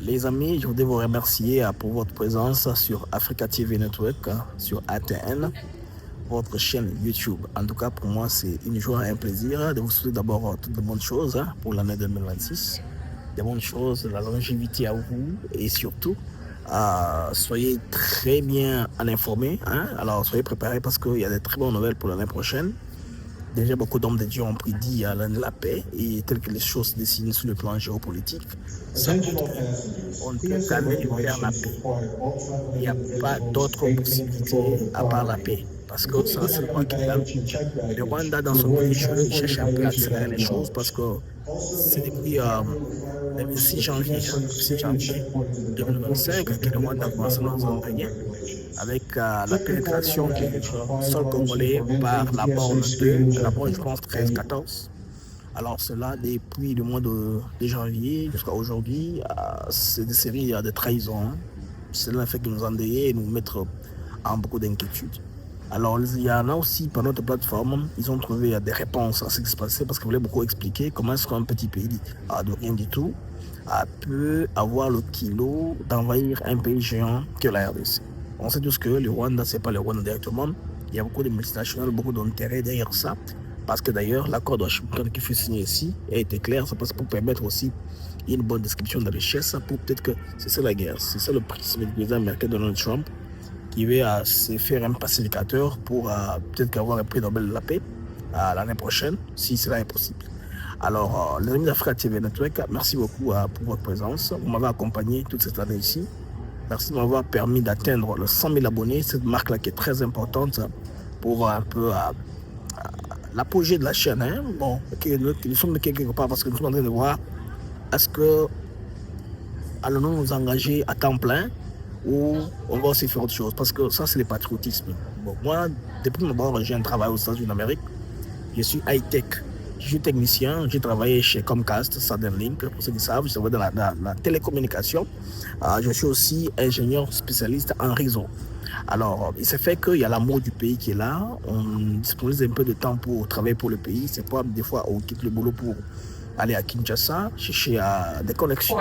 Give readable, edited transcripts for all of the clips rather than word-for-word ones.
Les amis, je voudrais vous remercier pour votre présence sur Africa TV Network, sur ATN, votre chaîne YouTube. En tout cas, pour moi, c'est une joie et un plaisir de vous souhaiter d'abord toutes de bonnes choses pour l'année 2026. Des bonnes choses, de la longévité à vous et surtout, soyez très bien informés. Alors, soyez préparés parce qu'il y a des très bonnes nouvelles pour l'année prochaine. Déjà, beaucoup d'hommes de Dieu ont prédit l'année de la paix et telles que les choses se dessinent sur le plan géopolitique, ça montre qu'on ne peut qu'aller vers la paix. Il n'y a pas d'autre possibilité à part la paix. Parce que ça, c'est le point qui gagne. Le Rwanda, dans son petit jeu, il cherche un peu à accélérer les choses parce que c'est depuis le 6 janvier 2025 que le Rwanda commence à nous entraîner avec la pénétration du sol congolais par la borne 2, la borne, je pense, 13-14. Alors cela, depuis le mois de janvier jusqu'à aujourd'hui, c'est des séries de trahisons. Cela fait que nous endeuiller et nous mettre en beaucoup d'inquiétudes. Alors il y en a aussi par notre plateforme, ils ont trouvé des réponses à ce qui se passait parce qu'ils voulaient beaucoup expliquer comment est-ce qu'un petit pays de rien du tout peut avoir le kilo d'envahir un pays géant que la RDC. On sait tous que le Rwanda, ce n'est pas le Rwanda directement. Il y a beaucoup de multinationales, beaucoup d'intérêts derrière ça. Parce que d'ailleurs, l'accord de Washington qui fut signé ici a été clair. C'est pour permettre aussi une bonne description de la richesse. Pour peut-être que c'est ça la guerre. C'est ça le prisme du président américain Donald Trump qui veut se faire un pacificateur pour peut-être avoir un prix Nobel de la paix l'année prochaine, si cela est possible. Alors, les amis d'Africa TV Network, merci beaucoup pour votre présence. Vous m'avez accompagné toute cette année ici. Merci de m'avoir permis d'atteindre le 100 000 abonnés. Cette marque-là qui est très importante pour voir un peu l'apogée de la chaîne. Bon, nous sommes quelque part parce que nous sommes en train de voir est-ce que allons-nous nous engager à temps plein ou on va aussi faire autre chose. Parce que ça, c'est le patriotisme. Bon, moi, depuis que j'ai un travail aux États-Unis d'Amérique, je suis high-tech. Je suis technicien, j'ai travaillé chez Comcast, Southern Link, pour ceux qui savent, je travaille dans la télécommunication. Je suis aussi ingénieur spécialiste en réseau. Alors, il s'est fait qu'il y a l'amour du pays qui est là. On dispose un peu de temps pour travailler pour le pays. C'est pas des fois on quitte le boulot pour aller à Kinshasa, chercher des connexions,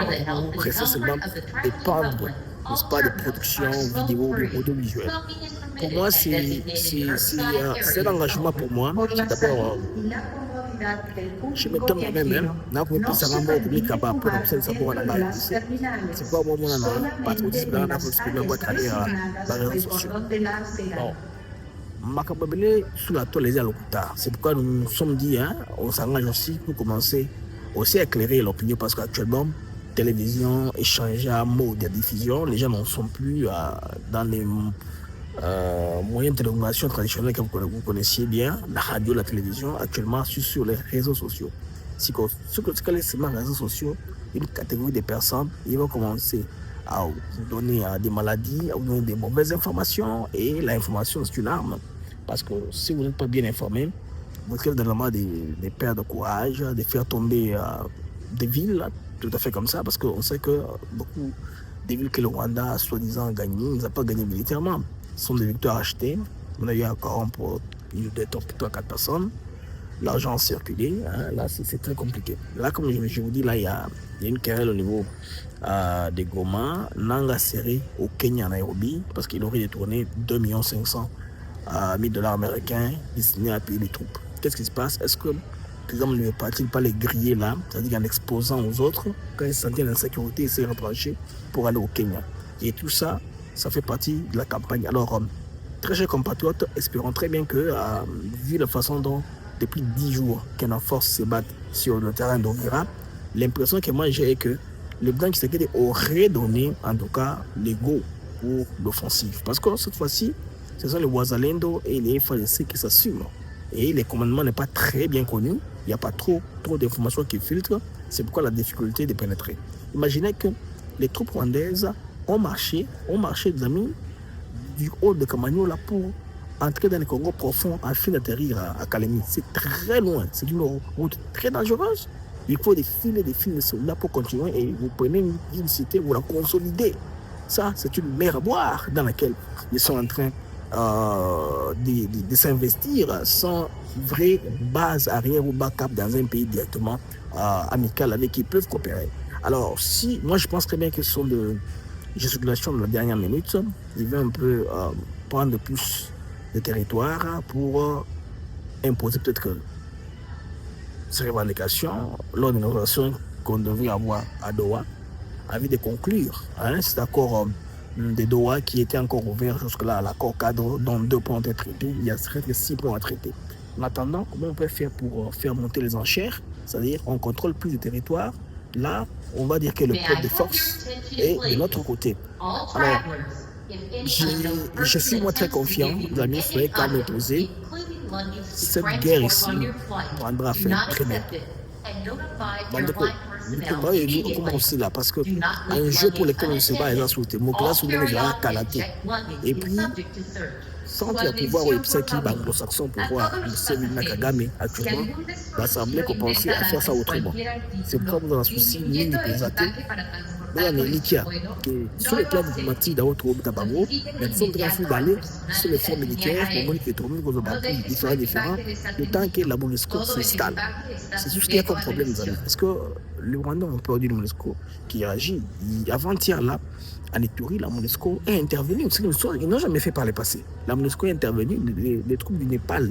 pour rester seulement dépendre, n'est-ce pas, de production vidéo, audiovisuelle. Pour moi, c'est un engagement pour moi. D'abord, je me donne moi-même, n'a pas pu savoir mon public capable pour observer ça pour la base. C'est pas moi mon patriotisme là, n'a pas pu me voir aller à les réseaux sociaux. Bon, Makababele sous la toile les allocuta. C'est pourquoi nous nous sommes dit, on s'engage aussi pour commencer aussi à éclairer l'opinion parce qu'actuellement, télévision, échange à mots de diffusion, les gens n'en sont plus dans les moyens de télécommunication traditionnels que vous connaissiez bien, la radio, la télévision, actuellement sur les réseaux sociaux. Ce que les réseaux sociaux, une catégorie de personnes, ils vont commencer à vous donner des maladies, à vous donner des mauvaises informations, et l'information c'est une arme. Parce que si vous n'êtes pas bien informé, vous risquez normalement de perdre courage, de faire tomber des villes, tout à fait comme ça, parce qu'on sait que beaucoup des villes que le Rwanda a soi-disant gagné, ils n'ont pas gagné militairement. Ce sont des victoires achetées. On a eu encore pour des top 3-4 personnes. L'argent a circulé. Là, c'est très compliqué. Là, comme je vous dis, là, il y a une querelle au niveau de Goma. Nanga serré au Kenya, à Nairobi, parce qu'il aurait détourné 2 500 000 $ américains destinés à payer les troupes. Qu'est-ce qui se passe? Est-ce que, par exemple, ne va-t-il pas les griller là, c'est-à-dire en exposant aux autres, quand ils se sentaient l'insécurité, ils s'est retranché pour aller au Kenya? Et tout ça, ça fait partie de la campagne. Alors, très chers compatriotes, espérons très bien que, vu la façon dont, depuis 10 jours, qu'un force se bat sur le terrain d'Ovira, l'impression que moi j'ai est que le blanc qui s'est aurait donné, en tout cas, l'ego pour l'offensive. Parce que cette fois-ci, ce sont les Wazalendo et les FARDC qui s'assument. Et les commandements n'est pas très bien connu. Il n'y a pas trop d'informations qui filtrent. C'est pourquoi la difficulté de pénétrer. Imaginez que les troupes rwandaises ont marché, des amis, du haut de Kamanyola pour entrer dans le Congo profond afin d'atterrir à Kalemi. C'est très loin, c'est une route très dangereuse. Il faut des filets de soldats pour continuer et vous prenez une cité, vous la consolidez. Ça, c'est une mer à boire dans laquelle ils sont en train de s'investir sans vraie base arrière ou backup dans un pays directement amical avec qui ils peuvent coopérer. Alors, si, moi je pense très bien que ce sont de gesticulations de la dernière minute, il veut un peu prendre plus de territoire pour imposer peut-être que ces revendications lors de nos relations qu'on devrait avoir à Doha, avait de conclure cet accord de Doha qui était encore ouvert jusque-là, l'accord cadre dont 2 points ont été traités, il y a presque 6 points à traiter. En attendant, comment on peut faire pour faire monter les enchères, c'est-à-dire on contrôle plus de territoire, là on va dire que le pôle de force est de notre côté. Alors, je suis moi très confiant, l'ami Frère, qu'à m'opposer, cette guerre ici prendra fin très bien. Vous commencez là parce que un jeu pour lequel on ne se bat est insulté. Mon classe ou déjà calaté. Et puis, sans le pouvoir ou les qui anglo-saxons pouvoir le Séville Kagame actuellement, l'Assemblée qu'on pensait à faire ça autrement. C'est pourquoi vous avez un souci, ni de présenté. Sur le plan diplomatique d'autres Tabango, mais nous sommes très fous d'aller sur les fonds militaires pour voir que tout le monde est différent, le temps que la MONUSCO s'installe. C'est tout ce qu'il y a comme problème, les amis. Parce que le Rwanda, on peut dire MONUSCO qui agit. Avant-hier, là, en Ituri, la MONUSCO est intervenue. Ils n'ont jamais fait par le passé. La MONUSCO est intervenue. Les troupes du Népal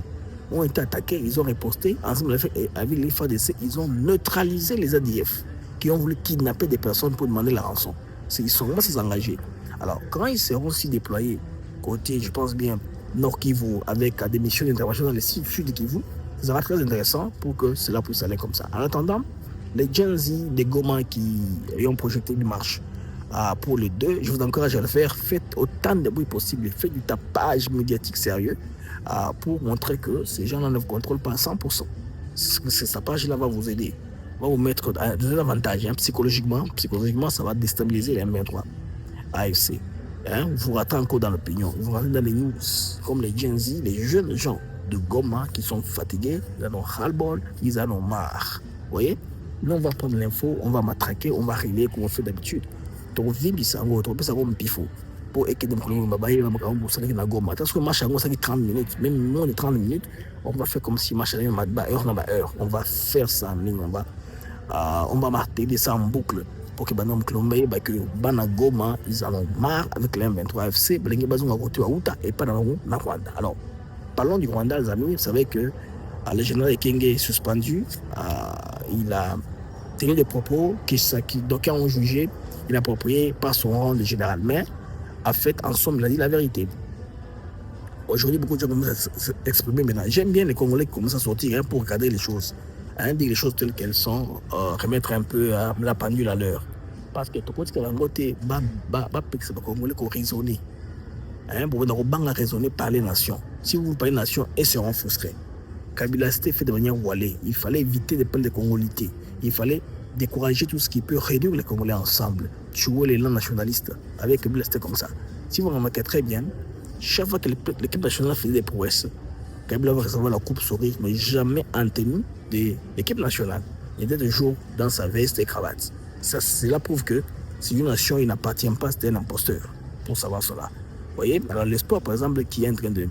ont été attaquées, ils ont riposté. Ensemble avec les FARDC, ils ont neutralisé les ADF qui ont voulu kidnapper des personnes pour demander la rançon. Ils sont vraiment engagés. Alors, quand ils seront aussi déployés côté, je pense bien, Nord Kivu, avec des missions d'intervention dans les sud Kivu, ça sera très intéressant pour que cela puisse aller comme ça. En attendant, les Gen Z des Goma qui ont projeté une marche pour les deux, je vous encourage à le faire. Faites autant de bruit possible, faites du tapage médiatique sérieux pour montrer que ces gens-là ne vous contrôlent pas à 100%. Ce tapage-là va vous aider, va vous mettre des avantages psychologiquement, ça va déstabiliser les M23 AFC. Vous ratez encore dans l'opinion, vous ratez dans les news, comme les Gen Z, les jeunes gens de Goma qui sont fatigués, ils en ont ras-le-bol, ils en ont marre. Vous voyez? Nous, on va prendre l'info, on va matraquer, on va relayer comme on fait d'habitude. Donc, vive ça, on va faire un pifo. Pour équiper des problèmes, on va Goma. Parce que marche à 30 minutes, même moins de 30 minutes, on va faire comme si marche à heure. On va faire ça en ligne, on va marteler ça en boucle pour que Banom Klombe, que Bana Goma, ils en ont marre avec les M23 FC, Blengue Bazou à côté à Outa et pas dans le Rwanda. Alors, parlons du Rwanda, les amis. Vous savez que le général Ekenge est suspendu. Il a tenu des propos qui d'aucuns ont jugé inappropriés par son rang de général. Mais, en fait, en somme, il a dit la vérité. Aujourd'hui, beaucoup de gens commencent à s'exprimer maintenant. J'aime bien les Congolais qui commencent à sortir pour regarder les choses. Dire les choses telles qu'elles sont, remettre un peu la pendule à l'heure. Parce que tout le monde qui est Congolais qui raisonner. Pour raisonner par les nations. Si vous parlez des nations, elles seront frustrées. Kabila c'était fait de manière voilée. Il fallait éviter de prendre des congolités. Il fallait décourager tout ce qui peut réduire les Congolais ensemble. Tuer les langues nationalistes. Avec Kabila c'était comme ça. Si vous remarquez très bien, chaque fois que l'équipe nationale faisait des prouesses, Kabila va recevoir la coupe sourire, mais jamais en tenue de l'équipe nationale. Il était toujours dans sa veste et cravate. Cela prouve que si une nation il n'appartient pas, c'est un imposteur. Pour savoir cela. Vous voyez, alors l'espoir par exemple qui est en train de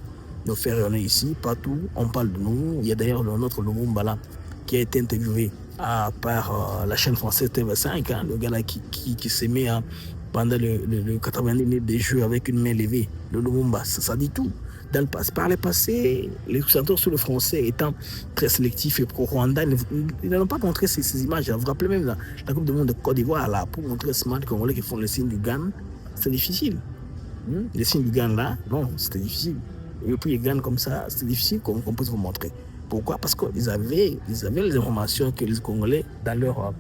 nous faire rayonner ici, partout, on parle de nous. Il y a d'ailleurs notre Lumumba là, qui a été interviewé par la chaîne française TV5, le gars là qui s'est mis pendant le 90 minutes des jeux avec une main levée, le Lumumba, ça dit tout. Par le passé, les centres sur le français étant très sélectifs et pro-Rwanda, ils n'ont pas montré ces images. Vous vous rappelez même la Coupe du Monde de Côte d'Ivoire, là, pour montrer ce match congolais qui font le signe du GAN, c'est difficile. Les signes du GAN là, non, c'était difficile. Et puis les GAN comme ça, c'était difficile qu'on puisse vous montrer. Pourquoi? Parce qu'ils avaient les informations que les Congolais, dans leur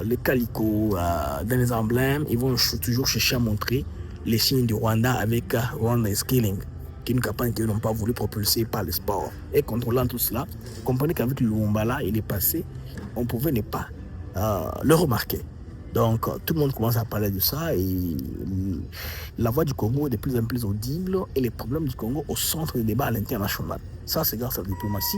les calicots, dans les emblèmes, ils vont toujours chercher à montrer les signes du Rwanda avec Rwanda is Killing, qui est une campagne qu'ils n'ont pas voulu propulser par le sport. Et contrôlant tout cela, comprenez qu'avec le Lumumba là, il est passé, on pouvait ne pas le remarquer. Donc, tout le monde commence à parler de ça et la voix du Congo est de plus en plus audible et les problèmes du Congo au centre des débats à l'international. Ça, c'est grâce à la diplomatie.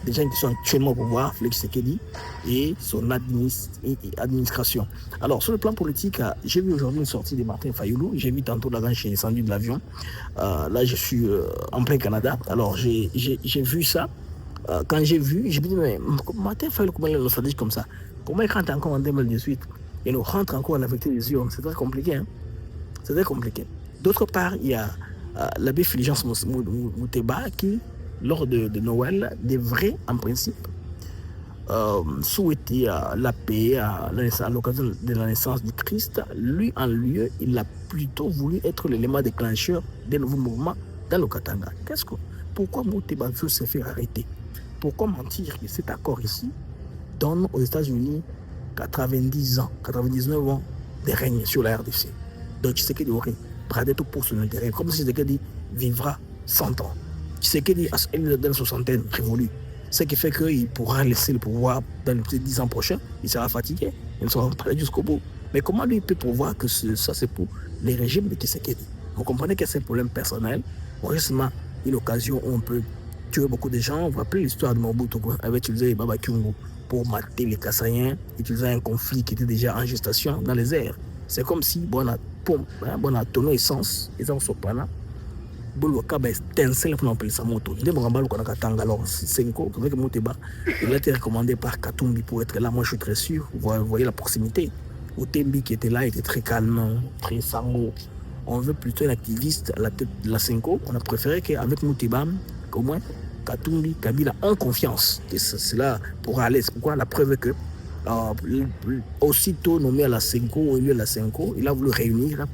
Des gens qui sont actuellement au pouvoir, Félix Tshisekedi et son administration. Alors, sur le plan politique, j'ai vu aujourd'hui une sortie de Martin Fayulu. J'ai vu tantôt là, j'ai descendu de l'avion. Là, je suis en plein Canada. Alors, j'ai vu ça. Quand j'ai vu, je me dis, mais Martin Fayulu, comment il est nostalgique comme ça? Comment il rentre encore en 2018? et nous rentre encore à la vérité des yeux. C'est très compliqué. Hein? C'est très compliqué. D'autre part, il y a l'abbé Fulgence Mouteba qui, lors de Noël, devrait, en principe, souhaiter la paix à l'occasion de la naissance du Christ. Lui, en lieu, il a plutôt voulu être l'élément déclencheur des nouveaux mouvements dans le Katanga. Pourquoi Mouteba veut se faire arrêter? Pourquoi mentir que cet accord ici donne aux États-Unis 90 ans, 99 ans de règne sur la RDC? Donc Tshisekedi aurait bradé tout pour son intérêt, comme si Tshisekedi vivra 100 ans. Tshisekedi, dans la soixantaine, révolue. Ce qui fait qu'il pourra laisser le pouvoir dans les 10 ans prochains, il sera fatigué, il ne sera pas allé jusqu'au bout. Mais comment lui peut pouvoir que ça c'est pour les régimes de Tshisekedi? Vous comprenez que c'est un problème personnel. Bon, justement, une occasion où on peut tuer beaucoup de gens. Vous vous rappelez l'histoire de Mobutu avait utilisé Baba Kyungu pour mater les Kassaïens, utiliser un conflit qui était déjà en gestation dans les airs. C'est comme si on a tonneau essence, ils ont sopana. Boloka ba étincelle pour appeler sa moto. Ndé Mongamba le connaît Katanga alors Senko avec Mouteba. Il a été recommandé par Katumbi pour être là. Moi je suis très sûr. Vous voyez la proximité. Otembi qui était là était très calme, très sango. On veut plutôt un activiste à la tête de la Senko. On a préféré qu'avec Mouteba, au moins Katumbi, Kabila en confiance. Et c'est là pour aller. C'est pourquoi la preuve est que aussitôt nommé à la Senko, au lieu de la Senko, il a voulu réunir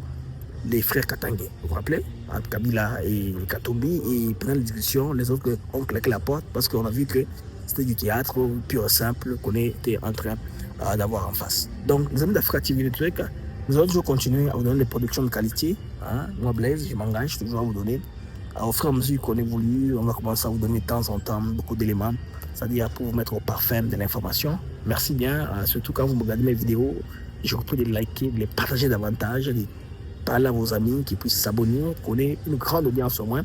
les frères Katangais. Vous vous rappelez? Kabila et Katumbi, et pendant les discussions, les autres ont claqué la porte parce qu'on a vu que c'était du théâtre pur et simple qu'on était en train d'avoir en face. Donc, les amis d'Africa TV, nous allons toujours continuer à vous donner des productions de qualité. Hein? Moi, Blaise, je m'engage toujours à vous donner. Au fur et à mesure qu'on évolue, on va commencer à vous donner de temps en temps beaucoup d'éléments, c'est-à-dire pour vous mettre au parfum de l'information. Merci bien, surtout quand vous regardez mes vidéos, je vous prie de liker, de les partager davantage, de parler à vos amis qui puissent s'abonner, qu'on ait une grande audience au moins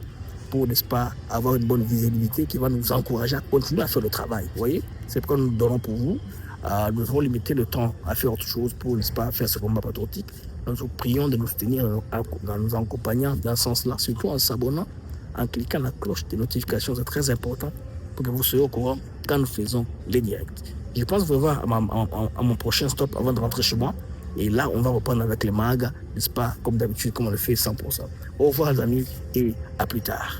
pour, n'est-ce pas, avoir une bonne visibilité qui va nous encourager à continuer à faire le travail. Vous voyez, c'est pourquoi nous donnons pour vous. Nous avons limité le temps à faire autre chose pour, n'est-ce pas, faire ce combat patriotique. Nous vous prions de nous soutenir en nous accompagnant dans ce sens-là, surtout en s'abonnant, en cliquant la cloche de notification. C'est très important pour que vous soyez au courant quand nous faisons les directs. Je pense vous voir à mon prochain stop avant de rentrer chez moi. Et là, on va reprendre avec les mags, n'est-ce pas, comme d'habitude, comme on le fait 100%. Au revoir, les amis, et à plus tard.